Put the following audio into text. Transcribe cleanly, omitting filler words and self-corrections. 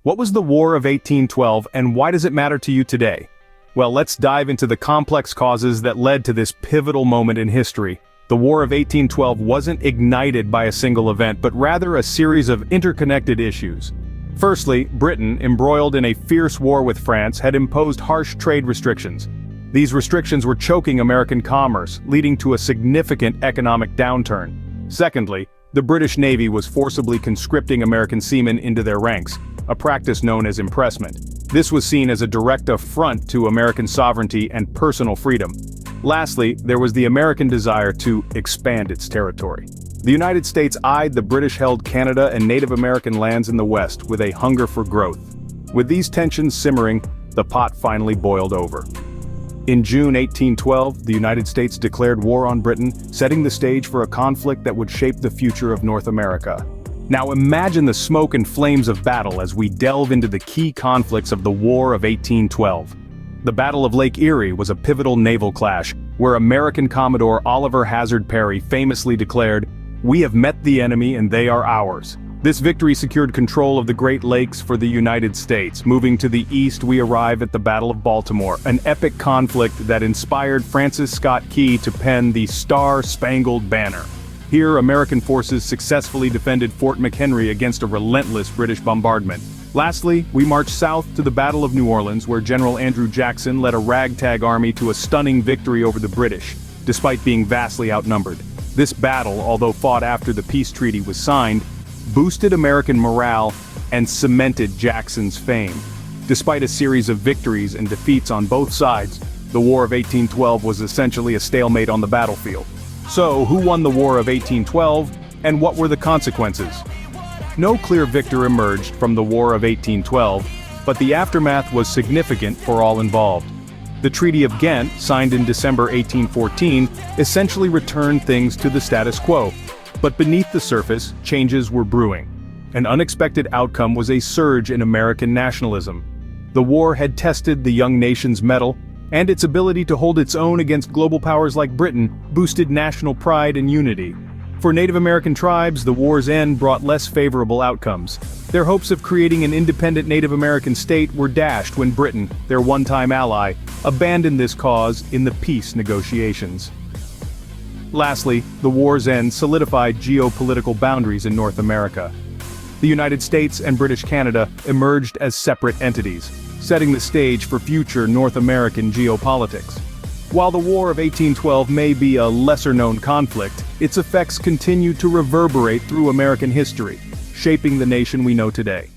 What was the War of 1812 and why does it matter to you today? Well, let's dive into the complex causes that led to this pivotal moment in history. The War of 1812 wasn't ignited by a single event, but rather a series of interconnected issues. Firstly, Britain, embroiled in a fierce war with France, had imposed harsh trade restrictions. These restrictions were choking American commerce, leading to a significant economic downturn. Secondly, the British Navy was forcibly conscripting American seamen into their ranks, a practice known as impressment. This was seen as a direct affront to American sovereignty and personal freedom. Lastly, there was the American desire to expand its territory. The United States eyed the British-held Canada and Native American lands in the West with a hunger for growth. With these tensions simmering, the pot finally boiled over. In June 1812, the United States declared war on Britain, setting the stage for a conflict that would shape the future of North America. Now imagine the smoke and flames of battle as we delve into the key conflicts of the War of 1812. The Battle of Lake Erie was a pivotal naval clash, where American Commodore Oliver Hazard Perry famously declared, "We have met the enemy and they are ours." This victory secured control of the Great Lakes for the United States. Moving to the east, we arrive at the Battle of Baltimore, an epic conflict that inspired Francis Scott Key to pen the Star-Spangled Banner. Here, American forces successfully defended Fort McHenry against a relentless British bombardment. Lastly, we march south to the Battle of New Orleans, where General Andrew Jackson led a ragtag army to a stunning victory over the British, despite being vastly outnumbered. This battle, although fought after the peace treaty was signed, boosted American morale and cemented Jackson's fame. Despite a series of victories and defeats on both sides, the War of 1812 was essentially a stalemate on the battlefield. So, who won the War of 1812, and what were the consequences? No clear victor emerged from the War of 1812, but the aftermath was significant for all involved. The Treaty of Ghent, signed in December 1814, essentially returned things to the status quo. But beneath the surface, changes were brewing. An unexpected outcome was a surge in American nationalism. The war had tested the young nation's mettle, and its ability to hold its own against global powers like Britain boosted national pride and unity. For Native American tribes, the war's end brought less favorable outcomes. Their hopes of creating an independent Native American state were dashed when Britain, their one-time ally, abandoned this cause in the peace negotiations. Lastly, the war's end solidified geopolitical boundaries in North America. The United States and British Canada emerged as separate entities, setting the stage for future North American geopolitics. While the War of 1812 may be a lesser-known conflict, its effects continue to reverberate through American history, shaping the nation we know today.